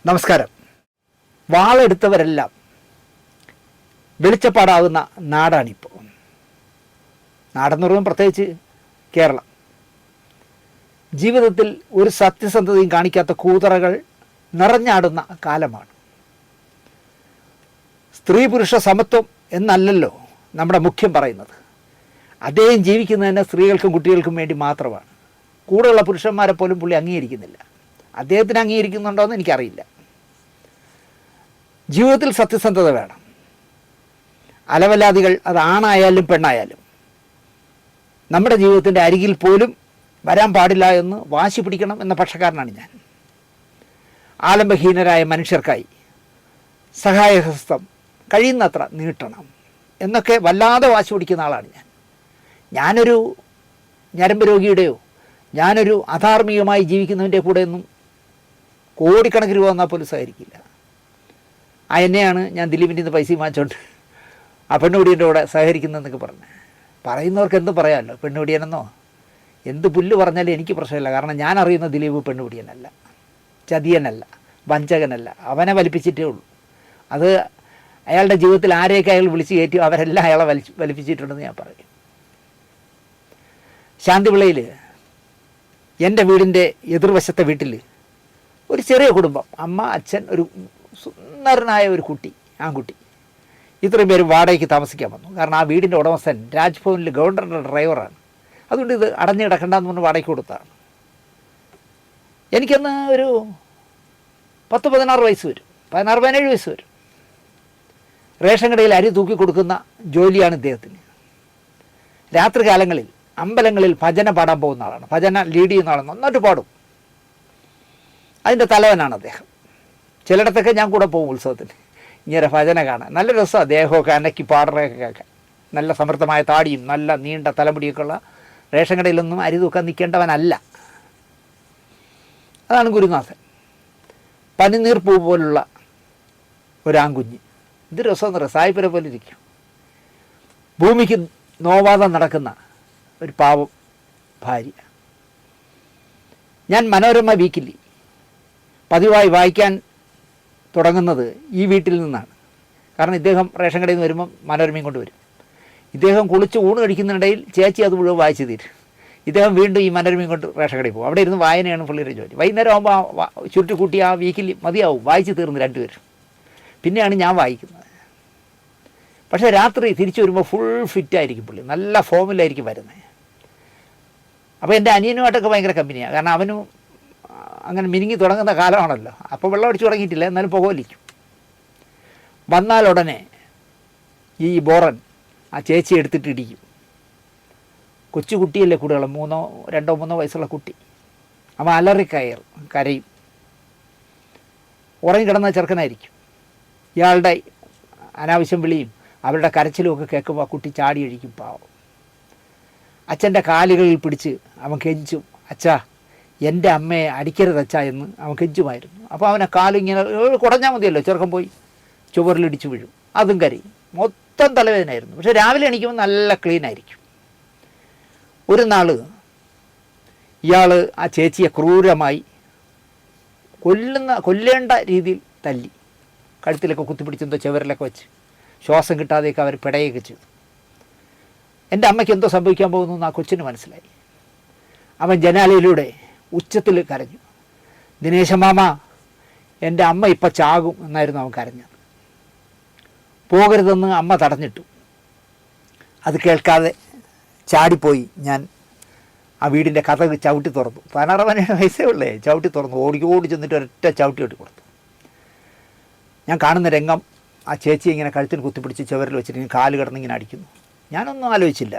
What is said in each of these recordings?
നമസ്കാരം. വാളെടുത്തവരെല്ലാം വെളിച്ചപ്പാടാവുന്ന നാടാണിപ്പോൾ. നാടെന്ന് പറയുമ്പോൾ പ്രത്യേകിച്ച് കേരളം. ജീവിതത്തിൽ ഒരു സത്യസന്ധതയും കാണിക്കാത്ത കൂതറകൾ നിറഞ്ഞാടുന്ന കാലമാണ്. സ്ത്രീ പുരുഷ സമത്വം എന്നല്ലല്ലോ നമ്മുടെ മുഖ്യം പറയുന്നത്. അദ്ദേഹം ജീവിക്കുന്നതന്നെ സ്ത്രീകൾക്കും കുട്ടികൾക്കും വേണ്ടി മാത്രമാണ്. കൂടെയുള്ള പുരുഷന്മാരെ പോലും പുള്ളി അംഗീകരിക്കുന്നില്ല. അദ്ദേഹത്തിന് അംഗീകരിക്കുന്നുണ്ടോ എന്ന് എനിക്കറിയില്ല. ജീവിതത്തിൽ സത്യസന്ധത വേണം. അലവലാദികൾ അത് ആണായാലും പെണ്ണായാലും നമ്മുടെ ജീവിതത്തിൻ്റെ അരികിൽ പോലും വരാൻ പാടില്ല എന്ന് വാശി പിടിക്കണം എന്ന പക്ഷക്കാരനാണ് ഞാൻ. ആലംബഹീനരായ മനുഷ്യർക്കായി സഹായഹസ്തം കഴിയുന്നത്ര നീട്ടണം എന്നൊക്കെ വല്ലാതെ വാശി പിടിക്കുന്ന ആളാണ് ഞാൻ. ഞാനൊരു ഞരമ്പ് രോഗിയുടെയോ ഞാനൊരു അധാർമികമായി ജീവിക്കുന്നതിൻ്റെ കൂടെയൊന്നും കോടിക്കണക്കിന് രൂപ വന്നാൽ പോലും സഹകരിക്കില്ല. എന്നെയാണ് ഞാൻ ദിലീപിൻ്റെ നിന്ന് പൈസ വാങ്ങിച്ചോണ്ട് ആ പെണ്ണുപിടിയൻ്റെ കൂടെ സഹകരിക്കുന്നതെന്നൊക്കെ പറയുന്നവർക്ക് എന്ത് പറയാമല്ലോ. പെണ്ണുപിടിയനെന്നോ എന്ത് പുല്ല് പറഞ്ഞാലും എനിക്ക് പ്രശ്നമില്ല. കാരണം ഞാൻ അറിയുന്ന ദിലീപ് പെണ്ണുപിടിയനല്ല, ചതിയനല്ല, വഞ്ചകനല്ല. അവനെ വലിപ്പിച്ചിട്ടേ ഉള്ളൂ. അത് അയാളുടെ ജീവിതത്തിൽ ആരെയൊക്കെ അയാൾ വിളിച്ച് കയറ്റി അവരെല്ലാം അയാളെ വലിപ്പിച്ചിട്ടുണ്ടെന്ന് ഞാൻ പറയും. ശാന്തിവിളയിൽ എൻ്റെ വീടിൻ്റെ എതിർവശത്തെ വീട്ടിൽ ഒരു ചെറിയ കുടുംബം, അമ്മ, അച്ഛൻ, ഒരു സുന്ദരനായ ഒരു കുട്ടി, ആൺകുട്ടി, ഇത്രയും പേര് വാടകയ്ക്ക് താമസിക്കാൻ വന്നു. കാരണം ആ വീടിൻ്റെ ഉടമസ്ഥൻ രാജ്ഭവനിൽ ഗവർണറുടെ ഡ്രൈവറാണ്. അതുകൊണ്ട് ഇത് അടഞ്ഞു കിടക്കണ്ടെന്ന് പറഞ്ഞ് വാടകയ്ക്ക് കൊടുത്തതാണ്. എനിക്കന്ന് ഒരു 10-16 വയസ്സ് വരും, 16-17 വയസ്സ് വരും. റേഷൻ കടയിൽ അരി തൂക്കി കൊടുക്കുന്ന ജോലിയാണ് ഇദ്ദേഹത്തിന്. രാത്രി കാലങ്ങളിൽ അമ്പലങ്ങളിൽ ഭജന പാടാൻ പോകുന്ന ആളാണ്. ഭജന ലീഡ് ചെയ്യുന്ന ആളാണ്. നന്നായിട്ട് പാടും. അതിൻ്റെ തലവനാണ് അദ്ദേഹം. ചിലയിടത്തൊക്കെ ഞാൻ കൂടെ പോകും ഉത്സവത്തിന് ഇങ്ങനെ ഭജന കാണാൻ. നല്ല രസമാണ്. ദേഹമൊക്കെ അനക്കി പാടുറയൊക്കെ കേൾക്കാൻ. നല്ല സമൃദ്ധമായ താടിയും നല്ല നീണ്ട തലമുടിയൊക്കെ ഉള്ള, റേഷൻ കടയിലൊന്നും അരി തൂക്കാൻ നിൽക്കേണ്ടവനല്ല. അതാണ് ഗുരുനാഥൻ. പനിനീർ പൂ പോലുള്ള ഒരാൺകുഞ്ഞ്. ഇത് രസമെന്ന് പറയാം. സായിപ്പരെ പോലെ ഇരിക്കും. ഭൂമിക്ക് നോവാതെ നടക്കുന്ന ഒരു പാവം ഭാര്യ. ഞാൻ മനോരമ വീക്കിലി പതിവായി വായിക്കാൻ തുടങ്ങുന്നത് ഈ വീട്ടിൽ നിന്നാണ്. കാരണം ഇദ്ദേഹം റേഷൻ കടയിൽ നിന്ന് വരുമ്പം മനോരമയും കൊണ്ടുവരും. ഇദ്ദേഹം കുളിച്ച് ഊണ് കഴിക്കുന്നിടയിൽ ചേച്ചി അത് മുഴുവൻ വായിച്ച് തീരും. ഇദ്ദേഹം വീണ്ടും ഈ മനോരമയും കൊണ്ട് റേഷൻ കടയിൽ പോകും. അവിടെ ഇരുന്ന് വായനയാണ് പുള്ളിയുടെ ജോലി. വൈകുന്നേരം ആകുമ്പോൾ ചുരുട്ടി കൂട്ടി ആ വീക്കിലി മതിയാവും, വായിച്ച് തീർന്ന് രണ്ടുപേരും. പിന്നെയാണ് ഞാൻ വായിക്കുന്നത്. പക്ഷേ രാത്രി തിരിച്ചു വരുമ്പോൾ ഫുൾ ഫിറ്റായിരിക്കും പുള്ളി, നല്ല ഫോമിലായിരിക്കും വരുന്നത്. അപ്പോൾ എൻ്റെ അനിയനുമായിട്ടൊക്കെ ഭയങ്കര കമ്പനിയാണ്. കാരണം അവനും അങ്ങനെ മിനുങ്ങി തുടങ്ങുന്ന കാലമാണല്ലോ. അപ്പോൾ വെള്ളം അടിച്ചു തുടങ്ങിയിട്ടില്ല, എന്നാലും പുകവലിക്കും. വന്നാൽ ഉടനെ ഈ ബോറൻ ആ ചേച്ചി എടുത്തിട്ട് ഇടിക്കും. കൊച്ചു കുട്ടിയല്ലേ, കുട്ടികൾ 2-3 വയസ്സുള്ള കുട്ടി. അവൻ കരയും. ഉറങ്ങിക്കിടന്ന ചെറുക്കനായിരിക്കും. ഇയാളുടെ അനാവശ്യം വിളിയും അവരുടെ കരച്ചിലും ഒക്കെ കേൾക്കുമ്പോൾ ആ കുട്ടി ചാടി അഴിക്കും. പാവം. അച്ഛൻ്റെ കാലുകളിൽ പിടിച്ച് അവൻ കെഞ്ചും, അച്ഛാ എൻ്റെ അമ്മയെ അടിക്കരുതച്ഛാ എന്ന് അവൻ കെഞ്ചുമായിരുന്നു. അപ്പോൾ അവനെ കാലിങ്ങനെ കുടഞ്ഞാൽ മതിയല്ലോ, ചെറുക്കം പോയി ചുവരിലിടിച്ച് വീഴും. അതും കരയും. മൊത്തം തലവേദനയായിരുന്നു. പക്ഷേ രാവിലെ എണീക്കുമ്പോൾ നല്ല ക്ലീനായിരിക്കും. ഒരു നാൾ ഇയാൾ ആ ചേച്ചിയെ ക്രൂരമായി കൊല്ലേണ്ട രീതിയിൽ തല്ലി. കഴുത്തിലൊക്കെ കുത്തിപ്പിടിച്ചെന്തോ ചുവരിലൊക്കെ വെച്ച് ശ്വാസം കിട്ടാതെയൊക്കെ അവർ പിടയൊക്കെ ചെയ്തു. എൻ്റെ അമ്മയ്ക്ക് എന്തോ സംഭവിക്കാൻ പോകുന്നു എന്ന് ആ കൊച്ചിന് മനസ്സിലായി. അവൻ ജനാലയിലൂടെ ഉച്ചത്തിൽ കരഞ്ഞു, ദിനേശമാമ, എൻ്റെ അമ്മ ഇപ്പം ചാകും എന്നായിരുന്നു അവൻ കരഞ്ഞത്. പോകരുതെന്ന് അമ്മ തടഞ്ഞിട്ടു. അത് കേൾക്കാതെ ചാടിപ്പോയി ഞാൻ ആ വീടിൻ്റെ കഥക് ചവിട്ടി തുറന്നു. 16 വയസ്സേ ഉള്ളേ. ചവിട്ടി തുറന്നു, ഓടി ചെന്നിട്ട് ഒരൊറ്റ ചവിട്ടി കെട്ടി കൊടുത്തു. ഞാൻ കാണുന്ന രംഗം, ആ ചേച്ചി ഇങ്ങനെ കഴുത്തിന് കുത്തിപ്പിടിച്ച് ചുവരിൽ വെച്ചിട്ട് ഇങ്ങനെ കാല് കിടന്നിങ്ങനെ അടിക്കുന്നു. ഞാനൊന്നും ആലോചിച്ചില്ല.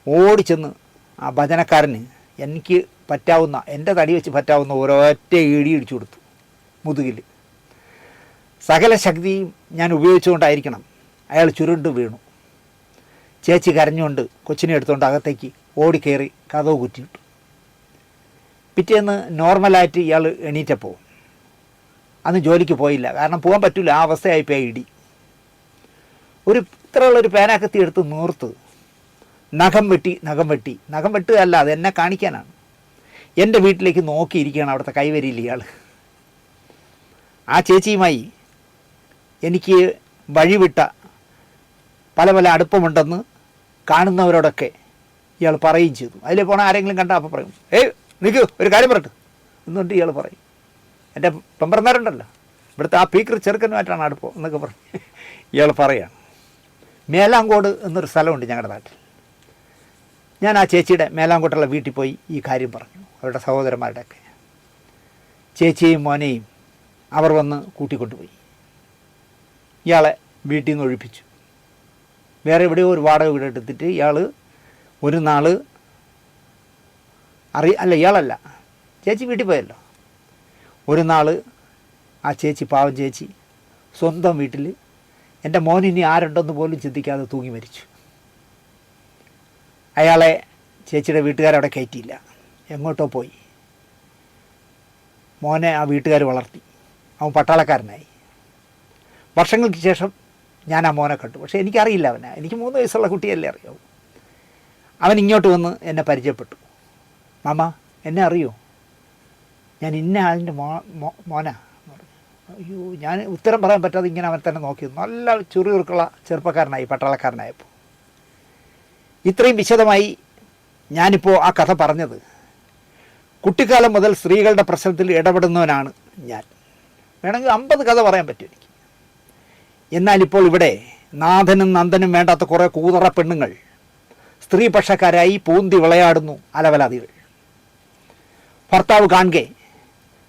ഓടിച്ചെന്ന് ആ ഭജനക്കാരന് എനിക്ക് പറ്റാവുന്ന, എൻ്റെ തടി വെച്ച് പറ്റാവുന്ന ഒരൊറ്റ ഇടി ഇടിച്ചു കൊടുത്തു മുതുകിൽ. സകല ശക്തിയും ഞാൻ ഉപയോഗിച്ചുകൊണ്ടായിരിക്കണം അയാൾ ചുരുണ്ട് വീണു. ചേച്ചി കരഞ്ഞുകൊണ്ട് കൊച്ചിനെ എടുത്തുകൊണ്ട് അകത്തേക്ക് ഓടിക്കയറി കതവ് കുറ്റിയിട്ടു. പിറ്റേന്ന് നോർമലായിട്ട് ഇയാൾ എണീറ്റപ്പോൾ അന്ന് ജോലിക്ക് പോയില്ല. കാരണം പോകാൻ പറ്റില്ല, ആ അവസ്ഥയായിപ്പോയി ഇടി. ഇത്രയുള്ളൊരു പേനാക്കത്തി എടുത്ത് നൂർത്ത് നഖം വെട്ടുകയല്ല, അതെന്നെ കാണിക്കാനാണ്. എൻ്റെ വീട്ടിലേക്ക് നോക്കിയിരിക്കുകയാണ് അവിടുത്തെ കൈവരിയിൽ ഇയാൾ. ആ ചേച്ചിയുമായി എനിക്ക് വഴിവിട്ട പല പല അടുപ്പമുണ്ടെന്ന് കാണുന്നവരോടൊക്കെ ഇയാൾ പറയുകയും ചെയ്തു. അതിൽ പോണ ആരെങ്കിലും കണ്ടാൽ അപ്പോൾ പറയും, നിൽക്കൂ ഒരു കാര്യം പറയട്ടെ എന്നുകൊണ്ട് ഇയാൾ പറയും. എൻ്റെ പെമ്പറന്നാരുണ്ടല്ലോ ഇവിടുത്തെ ആ പീക്കർ ചെറുക്കനുമായിട്ടാണ് അടുപ്പം എന്നൊക്കെ പറഞ്ഞ് ഇയാൾ പറയുകയാണ്. മേലാങ്കോട് എന്നൊരു സ്ഥലമുണ്ട് ഞങ്ങളുടെ നാട്ടിൽ. ഞാൻ ആ ചേച്ചിയുടെ മേലാങ്കോട്ടുള്ള വീട്ടിൽ പോയി ഈ കാര്യം പറഞ്ഞു. അവരുടെ സഹോദരന്മാരുടെയൊക്കെ ചേച്ചിയെയും മോനെയും അവർ വന്ന് കൂട്ടിക്കൊണ്ടുപോയി. ഇയാളെ വീട്ടിൽ നിന്ന് ഒഴിപ്പിച്ചു. വേറെ എവിടെയോ ഒരു വാടക വീട് എടുത്തിട്ട് ഇയാൾ ഒരു നാൾ ഇയാളല്ല ചേച്ചി വീട്ടിൽ പോയല്ലോ. ഒരു നാൾ ആ ചേച്ചി, പാവം ചേച്ചി, സ്വന്തം വീട്ടിൽ എൻ്റെ മോനിനി ആരുണ്ടെന്ന് പോലും ചിന്തിക്കാതെ തൂങ്ങി മരിച്ചു. അയാളെ ചേച്ചിയുടെ വീട്ടുകാരവിടെ കയറ്റിയില്ല, എങ്ങോട്ടോ പോയി. മോനെ ആ വീട്ടുകാർ വളർത്തി, അവൻ പട്ടാളക്കാരനായി. വർഷങ്ങൾക്ക് ശേഷം ഞാൻ ആ മോനെ കണ്ടു. പക്ഷേ എനിക്കറിയില്ല അവനെ, എനിക്ക് 3 വയസ്സുള്ള കുട്ടിയല്ലേ അറിയാവൂ. അവൻ ഇങ്ങോട്ട് വന്ന് എന്നെ പരിചയപ്പെട്ടു. മാമ എന്നെ അറിയോ? ഞാൻ ഇന്ന ആളിൻ്റെ മോനാ എന്ന് പറഞ്ഞു. അയ്യോ, ഞാൻ ഉത്തരം പറയാൻ പറ്റാതെ ഇങ്ങനെ അവൻ തന്നെ നോക്കി. നല്ല ചുറിയുറുക്കുള്ള ചെറുപ്പക്കാരനായി, പട്ടാളക്കാരനായപ്പോൾ. ഇത്രയും വിശദമായി ഞാനിപ്പോൾ ആ കഥ പറഞ്ഞത്, കുട്ടിക്കാലം മുതൽ സ്ത്രീകളുടെ പ്രശ്നത്തിൽ ഇടപെടുന്നവനാണ് ഞാൻ. വേണമെങ്കിൽ 50 കഥ പറയാൻ പറ്റും എനിക്ക്. എന്നാലിപ്പോൾ ഇവിടെ നാഥനും നന്ദനും വേണ്ടാത്ത കുറേ കൂതറ പെണ്ണുങ്ങൾ സ്ത്രീപക്ഷക്കാരായി പൂന്തി വിളയാടുന്നു. അലവലാദികൾ. ഭർത്താവ് കാണുകെ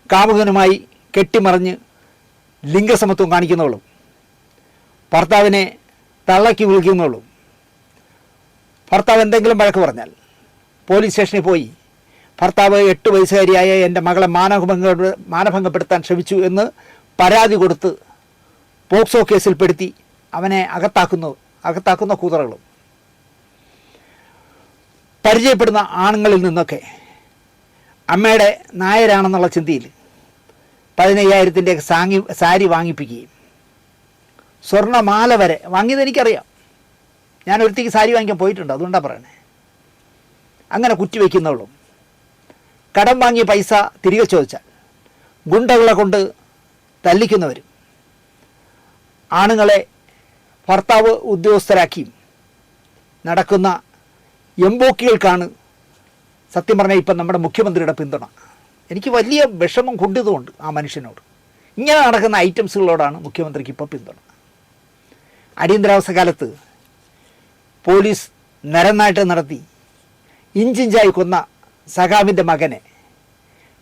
കാമുകനുമായി കെട്ടിമറിഞ്ഞ് ലിംഗസമത്വം കാണിക്കുന്നവളും, ഭർത്താവിനെ തള്ളക്കി വിളിക്കുന്നവളും, ഭർത്താവ് എന്തെങ്കിലും വഴക്ക് പറഞ്ഞാൽ പോലീസ് സ്റ്റേഷനിൽ പോയി ഭർത്താവ് 8 വയസ്സുകാരിയായ എൻ്റെ മകളെ മാനഭംഗപ്പെടുത്താൻ ശ്രമിച്ചു എന്ന് പരാതി കൊടുത്ത് പോക്സോ കേസിൽപ്പെടുത്തി അവനെ അകത്താക്കുന്ന കൂതറകളും, പരിചയപ്പെടുന്ന ആണുങ്ങളിൽ നിന്നൊക്കെ അമ്മയുടെ നായരാണെന്നുള്ള ചിന്തയിൽ 15,000-ൻ്റെ സാരി വാങ്ങിപ്പിക്കുകയും സ്വർണ്ണമാല വരെ വാങ്ങിയത് എനിക്കറിയാം. ഞാൻ ഒരുത്തിക്ക് സാരി വാങ്ങിക്കാൻ പോയിട്ടുണ്ട്, അതുകൊണ്ടാണ് പറയണേ. അങ്ങനെ കുറ്റിവെക്കുന്നവളും, കടം വാങ്ങിയ പൈസ തിരികെ ചോദിച്ചാൽ ഗുണ്ടകളെ കൊണ്ട് തല്ലിക്കുന്നവരും, ആണുങ്ങളെ ഭർത്താവ് ഉദ്യോഗസ്ഥരാക്കിയും നടക്കുന്ന എംബോക്കികൾക്കാണ് സത്യം പറഞ്ഞാൽ ഇപ്പം നമ്മുടെ മുഖ്യമന്ത്രിയുടെ പിന്തുണ. എനിക്ക് വലിയ വിഷമം കൊണ്ടതുകൊണ്ട് ആ മനുഷ്യനോട്. ഇങ്ങനെ നടക്കുന്ന ഐറ്റംസുകളോടാണ് മുഖ്യമന്ത്രിക്ക് ഇപ്പോൾ പിന്തുണ. അടിയന്തരാവസ്ഥ കാലത്ത് പോലീസ് നരനായിട്ട് നടത്തി ഇഞ്ചിഞ്ചായി കൊന്ന സഖാവിൻ്റെ മകനെ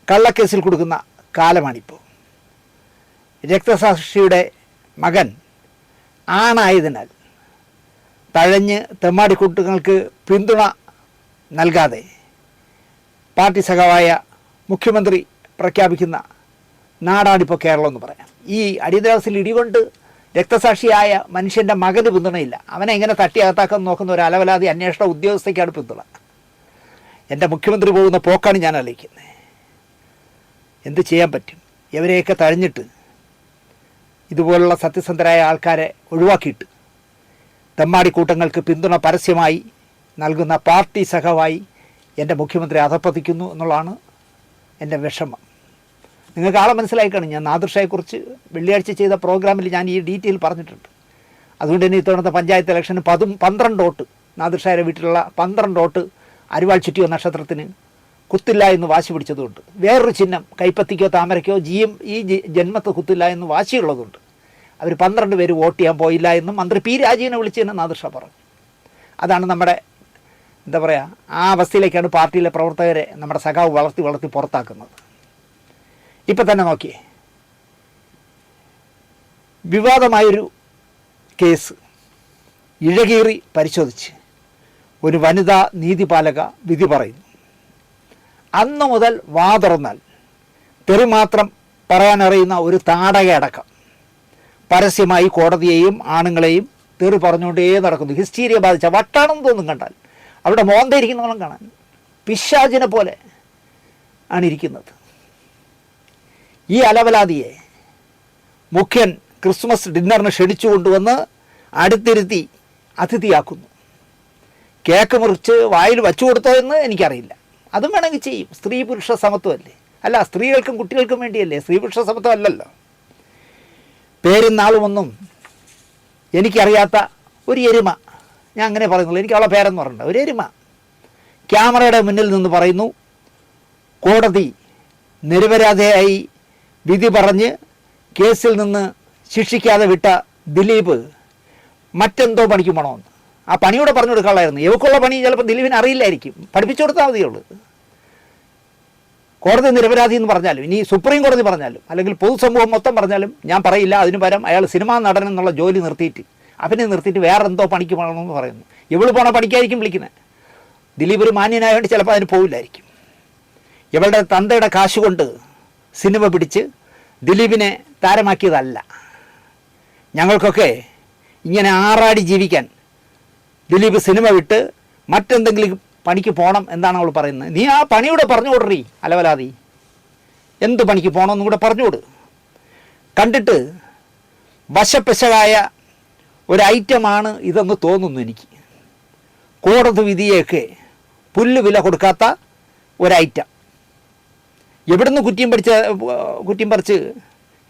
കള്ളക്കേസിൽ കൊടുക്കുന്ന കാലമാണിപ്പോൾ. രക്തസാക്ഷിയുടെ മകൻ ആണായതിനാൽ തഴഞ്ഞ് തെമ്മാടിക്കൂട്ടുകൾക്ക് പിന്തുണ നൽകാതെ പാർട്ടി സഖാവായ മുഖ്യമന്ത്രി പ്രഖ്യാപിക്കുന്ന നാടാണിപ്പോൾ കേരളം എന്ന് പറയാം. ഈ അടിയന്തരാവസ്ഥയിൽ ഇടികൊണ്ട് രക്തസാക്ഷിയായ മനുഷ്യൻ്റെ മകന് പിന്തുണയില്ല. അവനെ എങ്ങനെ തട്ടി അകത്താക്കാൻ നോക്കുന്ന ഒരു അലവലാതി അന്വേഷണ ഉദ്യോഗസ്ഥയ്ക്കാണ് പിന്തുണ. എൻ്റെ മുഖ്യമന്ത്രി പോകുന്ന പോക്കാണ് ഞാൻ ആലോചിക്കുന്നത്. എന്ത് ചെയ്യാൻ പറ്റും? ഇവരെയൊക്കെ തഴഞ്ഞിട്ട് ഇതുപോലുള്ള സത്യസന്ധരായ ആൾക്കാരെ ഒഴിവാക്കിയിട്ട് തെമ്മാടിക്കൂട്ടങ്ങൾക്ക് പിന്തുണ പരസ്യമായി നൽകുന്ന പാർട്ടി സഖാവായി എൻ്റെ മുഖ്യമന്ത്രി അധപ്പതിക്കുന്നു എന്നുള്ളതാണ് എൻ്റെ വിഷമം. നിങ്ങൾക്ക് ആളെ മനസ്സിലായിക്കാണ്. ഞാൻ നാദിർഷയെക്കുറിച്ച് വെള്ളിയാഴ്ച ചെയ്ത പ്രോഗ്രാമിൽ ഞാൻ ഈ ഡീറ്റെയിൽ പറഞ്ഞിട്ടുണ്ട്. അതുകൊണ്ട് തന്നെ ഇത്തവണത്തെ പഞ്ചായത്ത് ഇലക്ഷന് 12 വോട്ട് നാദിർഷയുടെ വീട്ടിലുള്ള 12 വോട്ട് അരിവാൾ ചുറ്റിയോ നക്ഷത്രത്തിന് കുത്തില്ല എന്ന് വാശി പിടിച്ചതുകൊണ്ട്, വേറൊരു ചിഹ്നം കൈപ്പത്തിക്കോ താമരയ്ക്കോ ഈ ജന്മത്ത് കുത്തില്ല എന്ന് വാശിയുള്ളതുകൊണ്ട് അവർ 12 പേര് വോട്ട് ചെയ്യാൻ പോയില്ല എന്നും മന്ത്രി പി രാജീവിനെ വിളിച്ചെന്ന് നാദിർഷ പറഞ്ഞു. അതാണ് നമ്മുടെ എന്താ പറയുക, ആ അവസ്ഥയിലേക്കാണ് പാർട്ടിയിലെ പ്രവർത്തകരെ നമ്മുടെ സഖാവ് വളർത്തി പുറത്താക്കുന്നത്. ഇപ്പം തന്നെ നോക്കിയേ, വിവാദമായൊരു കേസ് ഇഴകീറി പരിശോധിച്ച് ഒരു വനിതാ നീതിപാലക വിധി പറയുന്നു. അന്നു മുതൽ വാ തുറന്നാൽ തെറി മാത്രം പറയാനറിയുന്ന ഒരു താടകയടക്കം പരസ്യമായി കോടതിയെയും ആണുങ്ങളെയും തെറി പറഞ്ഞുകൊണ്ടേ നടക്കുന്നു. ഹിസ്റ്റീരിയ ബാധിച്ച വട്ടാണെന്ന് തോന്നും കണ്ടാൽ. അവിടെ മോന്തയിരിക്കുന്നവളും കാണാൻ പിശാചിനെ പോലെ ആണ് ഇരിക്കുന്നത്. ഈ അലവലാതിയെ മുഖ്യൻ ക്രിസ്മസ് ഡിന്നറിന് ക്ഷണിച്ചു കൊണ്ടുവന്ന് അടുത്തിരുത്തി അതിഥിയാക്കുന്നു. കേക്ക് മുറിച്ച് വായിൽ വച്ചു കൊടുത്തോ എന്ന് എനിക്കറിയില്ല. അതും വേണമെങ്കിൽ ചെയ്യും. സ്ത്രീ പുരുഷ സമത്വമല്ലേ? അല്ല, സ്ത്രീകൾക്കും കുട്ടികൾക്കും വേണ്ടിയല്ലേ? സ്ത്രീ പുരുഷ സമത്വം അല്ലല്ലോ. പേരും നാളുമൊന്നും എനിക്കറിയാത്ത ഒരു എരുമ, ഞാൻ അങ്ങനെ പറയുന്നുള്ളൂ, എനിക്ക് അവളെ പേരെന്ന് പറഞ്ഞില്ല, ഒരു എരുമ ക്യാമറയുടെ മുന്നിൽ നിന്ന് പറയുന്നു, കോടതി നിരപരാധിയായി വിധി പറഞ്ഞ് കേസിൽ നിന്ന് ശിക്ഷിക്കാതെ വിട്ട ദിലീപ് മറ്റെന്തോ പണിക്ക് പോകണമെന്ന്. ആ പണിയോടെ പറഞ്ഞു കൊടുക്കാനുള്ളായിരുന്നു. ഇവക്കുള്ള പണി ചിലപ്പോൾ ദിലീപിന് അറിയില്ലായിരിക്കും, പഠിപ്പിച്ചു കൊടുത്താൽ മതിയുള്ളൂ. കോടതി നിരപരാധി എന്ന് പറഞ്ഞാലും, ഇനി സുപ്രീം കോടതി പറഞ്ഞാലും, അല്ലെങ്കിൽ പൊതുസമൂഹം മൊത്തം പറഞ്ഞാലും ഞാൻ പറയില്ല. അതിനു പകരം അയാൾ സിനിമാ നടൻ എന്നുള്ള ജോലി നിർത്തിയിട്ട്, അഭിനയം നിർത്തിയിട്ട് വേറെ എന്തോ പണിക്ക് പോകണമെന്ന് പറയുന്നു. ഇവൾ പോണ പണിക്കായിരിക്കും വിളിക്കുന്നത്. ദിലീപ് ഒരു മാന്യനായതുകൊണ്ട് ചിലപ്പോൾ അതിന് പോവില്ലായിരിക്കും. ഇവളുടെ തന്തയുടെ കാശ് കൊണ്ട് സിനിമ പിടിച്ച് ദിലീപിനെ താരമാക്കിയതല്ല. ഞങ്ങൾക്കൊക്കെ ഇങ്ങനെ ആറാടി ജീവിക്കാൻ ദിലീപ് സിനിമ വിട്ട് മറ്റെന്തെങ്കിലും പണിക്ക് പോകണം എന്നാണ് അവൾ പറയുന്നത്. നീ ആ പണിയൂടെ പറഞ്ഞു കൊടുറി, അലവലാതി എന്ത് പണിക്ക് പോകണമെന്നും കൂടെ പറഞ്ഞുകൊടു. കണ്ടിട്ട് വശപ്പശകായ ഒരു ഐറ്റമാണ് ഇതെന്ന് തോന്നുന്നു എനിക്ക്. കോടതി വിധിയൊക്കെ പുല്ല് വില കൊടുക്കാത്ത ഒരൈറ്റം. എവിടുന്ന് കുറ്റിയും പറിച്ച്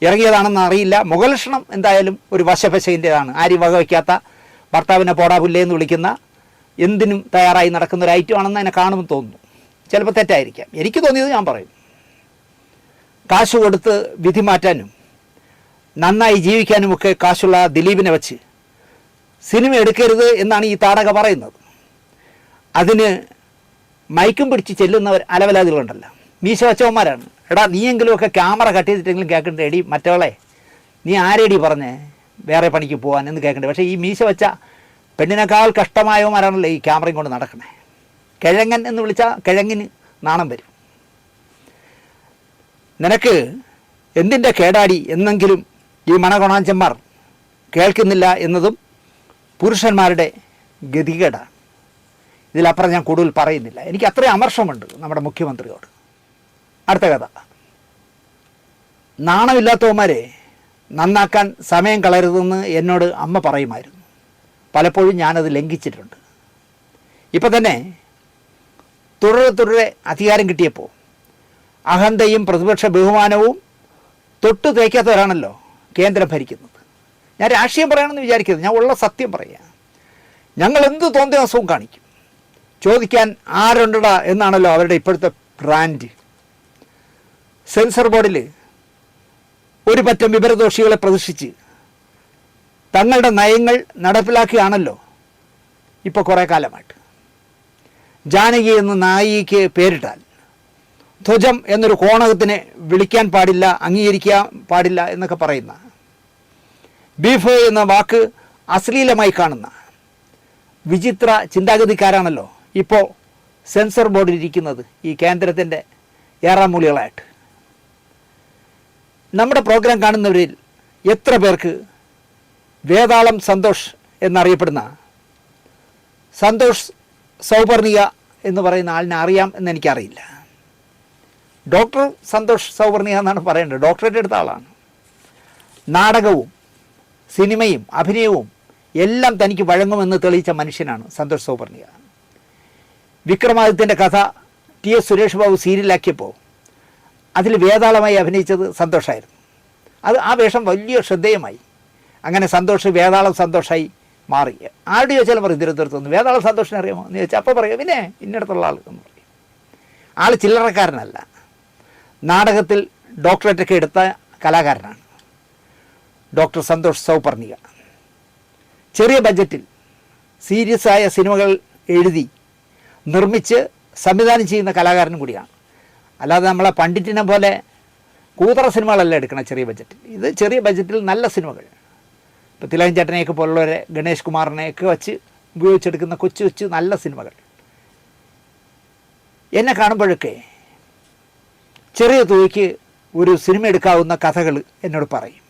ഇറങ്ങിയതാണെന്ന് അറിയില്ല. മുഖലക്ഷണം എന്തായാലും ഒരു വശപശയിൻ്റെതാണ്. ആരും വകവയ്ക്കാത്ത, ഭർത്താവിനെ പോടാ പുല്ലേ എന്ന് വിളിക്കുന്ന, എന്തിനും തയ്യാറായി നടക്കുന്ന ഒരു ഐറ്റമാണെന്ന് അതിനെ കാണുമെന്ന് തോന്നുന്നു. ചിലപ്പോൾ തെറ്റായിരിക്കാം. എനിക്ക് തോന്നിയത് ഞാൻ പറയും. കാശ് കൊടുത്ത് വിധി മാറ്റാനും നന്നായി ജീവിക്കാനുമൊക്കെ കാശുള്ള ദിലീപിനെ വച്ച് സിനിമ എടുക്കരുത് എന്നാണ് ഈ താടക പറയുന്നത്. അതിന് മയക്കും പിടിച്ച് ചെല്ലുന്നവർ അലവലാദികളുണ്ടല്ലോ, മീശ വച്ചവന്മാരാണ്. എടാ നീയെങ്കിലുമൊക്കെ ക്യാമറ കട്ട് ചെയ്തിട്ടെങ്കിലും കേൾക്കണ്ടേ, എടി മറ്റവളെ നീ ആരെടി പറഞ്ഞേ വേറെ പണിക്ക് പോകാൻ എന്ന് കേൾക്കണ്ടേ. പക്ഷേ ഈ മീശ വെച്ച പെണ്ണിനേക്കാൾ കഷ്ടമായവന്മാരാണല്ലോ ഈ ക്യാമറയും കൊണ്ട് നടക്കണേ. കിഴങ്ങൻ എന്ന് വിളിച്ചാൽ കിഴങ്ങിന് നാണം വരും. നിനക്ക് എന്തിൻ്റെ കേടാടി എന്നെങ്കിലും ഈ മണകൊണാഞ്ചന്മാർ കേൾക്കുന്നില്ല എന്നതും പുരുഷന്മാരുടെ ഗതികേടാണ്. ഇതിലപ്പുറം ഞാൻ കൂടുതൽ പറയുന്നില്ല. എനിക്ക് അത്രയും അമർഷമുണ്ട് നമ്മുടെ മുഖ്യമന്ത്രിയോട്. അടുത്ത കഥ. നാണമില്ലാത്തവന്മാരെ നന്നാക്കാൻ സമയം കളയരുതെന്ന് എന്നോട് അമ്മ പറയുമായിരുന്നു. പലപ്പോഴും ഞാനത് ലംഘിച്ചിട്ടുണ്ട്. ഇപ്പം തന്നെ തുടരെ അധികാരം കിട്ടിയപ്പോൾ അഹന്തയും പ്രതിപക്ഷ ബഹുമാനവും തൊട്ടു തേക്കാത്തവരാണല്ലോ കേന്ദ്രം ഭരിക്കുന്നത്. ഞാൻ രാഷ്ട്രീയം പറയണമെന്ന് വിചാരിക്കരുത്, ഞാൻ ഉള്ള സത്യം പറയാം. ഞങ്ങൾ എന്ത് തോന്നിയ ദിവസവും കാണിക്കും. ചോദിക്കാൻ ആരുണ്ടടാ എന്നാണല്ലോ അവരുടെ ഇപ്പോഴത്തെ ബ്രാൻഡ്. സെൻസർ ബോർഡിൽ ഒരു പറ്റം വിവരദോഷികളെ പ്രതിഷ്ഠിച്ച് തങ്ങളുടെ നയങ്ങൾ നടപ്പിലാക്കുകയാണല്ലോ ഇപ്പോൾ കുറേ കാലമായിട്ട്. ജാനകി എന്ന് നായികയ്ക്ക് പേരിട്ടാൽ ധ്വജം എന്നൊരു കോണകത്തിനെ വിളിക്കാൻ പാടില്ല, അംഗീകരിക്കാൻ പാടില്ല എന്നൊക്കെ പറയുന്ന, ബീഫ് എന്ന വാക്ക് അശ്ലീലമായി കാണുന്ന വിചിത്ര ചിന്താഗതിക്കാരാണല്ലോ ഇപ്പോൾ സെൻസർ ബോർഡിലിരിക്കുന്നത്, ഈ കേന്ദ്രത്തിൻ്റെ ഏറാമൂലികളായിട്ട്. നമ്മുടെ പ്രോഗ്രാം കാണുന്നവരിൽ എത്ര പേർക്ക് വേതാളം സന്തോഷ് എന്നറിയപ്പെടുന്ന സന്തോഷ് സൗപർണിക എന്ന് പറയുന്ന ആളിനെ അറിയാം എന്നെനിക്കറിയില്ല. ഡോക്ടർ സന്തോഷ് സൗപർണിക എന്നാണ് പറയേണ്ടത്. ഡോക്ടറേറ്റ് എടുത്ത ആളാണ്. നാടകവും സിനിമയും അഭിനയവും എല്ലാം തനിക്ക് വഴങ്ങുമെന്ന് തെളിയിച്ച മനുഷ്യനാണ് സന്തോഷ് സൗപർണിക. വിക്രമാദിത്യൻ്റെ കഥ TS സുരേഷ് ബാബു സീരിയലാക്കിയപ്പോൾ അതിൽ വേതാളമായി അഭിനയിച്ചത് സന്തോഷായിരുന്നു. ആ വേഷം വലിയ ശ്രദ്ധേയമായി. അങ്ങനെ സന്തോഷ് വേതാളം സന്തോഷായി മാറി. ആരുടെ ചോദിച്ചാലും പറയും തിരുവനന്തപുരത്തുനിന്ന് വേതാളം സന്തോഷിനെ അറിയാമോ എന്ന് ചോദിച്ചാൽ അപ്പോൾ പറയാം പിന്നെ ഇന്നടത്തുള്ള ആൾ എന്ന് പറയും. ആൾ ചില്ലറക്കാരനല്ല, നാടകത്തിൽ ഡോക്ടറേറ്റൊക്കെ എടുത്ത കലാകാരനാണ് ഡോക്ടർ സന്തോഷ് സൗപർണിക. ചെറിയ ബഡ്ജറ്റിൽ സീരിയസ് ആയ സിനിമകൾ എഴുതി നിർമ്മിച്ച് സംവിധാനം ചെയ്യുന്ന കലാകാരനും കൂടിയാണ്. അല്ലാതെ നമ്മളെ പണ്ഡിറ്റിനെ പോലെ കൂതറ സിനിമകളല്ല എടുക്കണം ചെറിയ ബഡ്ജറ്റിൽ. ഇത് ചെറിയ ബഡ്ജറ്റിൽ നല്ല സിനിമകൾ, ഇപ്പോൾ തിലകൻ ചേട്ടനെയൊക്കെ പോലുള്ളവരെ, ഗണേഷ് കുമാറിനെയൊക്കെ വച്ച് ഉപയോഗിച്ചെടുക്കുന്ന കൊച്ചു കൊച്ചു നല്ല സിനിമകൾ. എന്നെ കാണുമ്പോഴൊക്കെ ചെറിയ തുകയ്ക്ക് ഒരു സിനിമ എടുക്കാവുന്ന കഥകൾ എന്നോട് പറയും.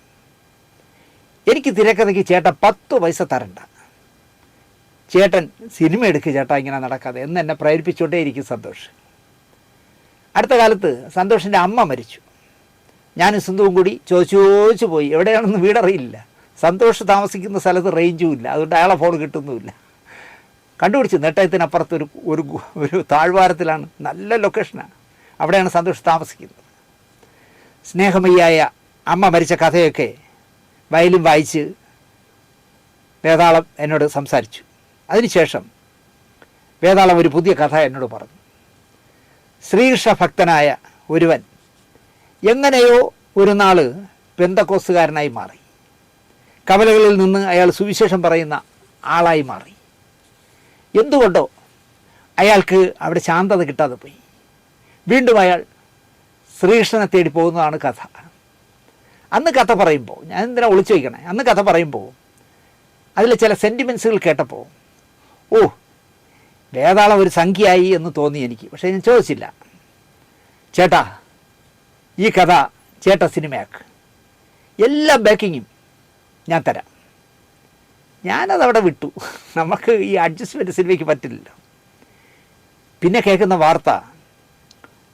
എനിക്ക് തിരക്കഥയ്ക്ക് ചേട്ടൻ 10 പൈസ തരണ്ട, ചേട്ടൻ സിനിമ എടുക്കുക ചേട്ടാ ഇങ്ങനെ നടക്കാതെ എന്ന് എന്നെ പ്രേരിപ്പിച്ചുകൊണ്ടേ ഇരിക്കും സന്തോഷ്. അടുത്ത കാലത്ത് സന്തോഷിൻ്റെ അമ്മ മരിച്ചു. ഞാനും സിന്ധുവും കൂടി ചോദിച്ചു പോയി എവിടെയാണെന്ന് വീടറിയില്ല. സന്തോഷ് താമസിക്കുന്ന സ്ഥലത്ത് റേഞ്ചും ഇല്ല, അതുകൊണ്ട് അയാളെ ഫോൺ കിട്ടുന്നുമില്ല. കണ്ടുപിടിച്ചു നെട്ടയത്തിനപ്പുറത്ത് ഒരു താഴ്വാരത്തിലാണ്, നല്ല ലൊക്കേഷനാണ്, അവിടെയാണ് സന്തോഷ് താമസിക്കുന്നത്. സ്നേഹമയ്യായ അമ്മ മരിച്ച കഥയൊക്കെ വയലിൻ വായിച്ച് വേതാളം എന്നോട് സംസാരിച്ചു. അതിനുശേഷം വേതാളം ഒരു പുതിയ കഥ എന്നോട് പറഞ്ഞു. ശ്രീകൃഷ്ണ ഭക്തനായ ഒരുവൻ എങ്ങനെയോ ഒരു നാൾ പെന്തക്കോസ്തുകാരനായി മാറി. കവലകളിൽ നിന്ന് അയാൾ സുവിശേഷം പറയുന്ന ആളായി മാറി. എന്തുകൊണ്ടോ അയാൾക്ക് അവിടെ ശാന്തത കിട്ടാതെ പോയി. വീണ്ടും അയാൾ ശ്രീകൃഷ്ണനെ തേടി പോകുന്നതാണ് കഥ. അന്ന് കഥ പറയുമ്പോൾ, ഞാൻ എന്തിനാ ഒളിച്ചു വയ്ക്കണേ, അന്ന് കഥ പറയുമ്പോൾ അതിൽ ചില സെൻറ്റിമെൻസുകൾ കേട്ടപ്പോൾ വേതാളം ഒരു സംഖ്യയായി എന്ന് തോന്നി എനിക്ക്. പക്ഷേ ഞാൻ ചോദിച്ചില്ല. ചേട്ടാ, ഈ കഥ ചേട്ടാ സിനിമയാക്ക്, എല്ലാ ബാക്കിങ്ങും ഞാൻ തരാം. ഞാനതവിടെ വിട്ടു. നമുക്ക് ഈ അഡ്ജസ്റ്റ്മെൻറ്റ് സിനിമയ്ക്ക് പറ്റില്ലല്ലോ. പിന്നെ കേൾക്കുന്ന വാർത്ത,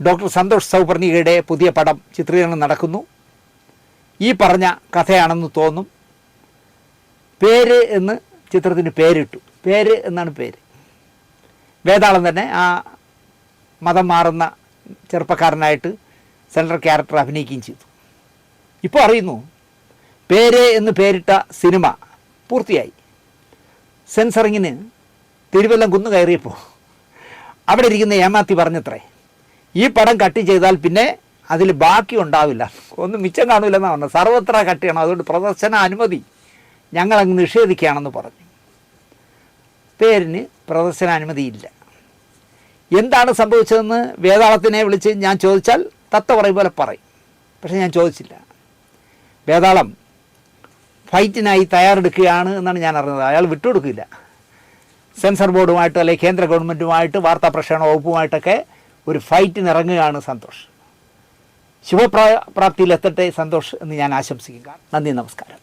ഡോക്ടർ സന്തോഷ് സൗപർണികയുടെ പുതിയ പടം ചിത്രീകരണം നടക്കുന്നു. ഈ പറഞ്ഞ കഥയാണെന്ന് തോന്നും. പേര് എന്ന് ചിത്രത്തിന് പേരിട്ടു. പേര് എന്നാണ് പേര്. വേതാളം തന്നെ ആ മതം മാറുന്ന ചെറുപ്പക്കാരനായിട്ട് സെൻട്രൽ ക്യാരക്ടർ അഭിനയിക്കുകയും ചെയ്തു. ഇപ്പോൾ അറിയുന്നു, പേര് എന്ന് പേരിട്ട സിനിമ പൂർത്തിയായി. സെൻസറിങ്ങിന് തിരുവല്ലം കുന്നു കയറിയപ്പോൾ അവിടെ ഇരിക്കുന്ന ഏമാത്തി പറഞ്ഞത്രേ, ഈ പടം കട്ട് ചെയ്താൽ പിന്നെ അതിൽ ബാക്കി ഉണ്ടാവില്ല, ഒന്നും മിച്ചം കാണില്ലെന്നാണ് പറഞ്ഞത്. സർവത്ര കട്ട് ചെയ്യണം, അതുകൊണ്ട് പ്രദർശന അനുമതി ഞങ്ങളങ്ങ് നിഷേധിക്കുകയാണെന്ന് പറഞ്ഞു. പേരിന് പ്രദർശനാനുമതിയില്ല. എന്താണ് സംഭവിച്ചതെന്ന് വേതാളത്തിനെ വിളിച്ച് ഞാൻ ചോദിച്ചാൽ തത്ത പറയും പോലെ പറയും. പക്ഷേ ഞാൻ ചോദിച്ചില്ല. വേതാളം ഫൈറ്റിനായി തയ്യാറെടുക്കുകയാണ് എന്നാണ് ഞാൻ അറിഞ്ഞത്. അയാൾ വിട്ടുകൊടുക്കില്ല. സെൻസർ ബോർഡുമായിട്ട് അല്ലെങ്കിൽ കേന്ദ്ര ഗവൺമെൻറ്റുമായിട്ട് വാർത്താ പ്രക്ഷേപണ വകുപ്പുമായിട്ടൊക്കെ ഒരു ഫൈറ്റിന് ഇറങ്ങുകയാണ് സന്തോഷ്. ശുഭപ്രാപ്തിയിലെത്തട്ടെ സന്തോഷ് എന്ന് ഞാൻ ആശംസിക്കുക. നന്ദി, നമസ്കാരം.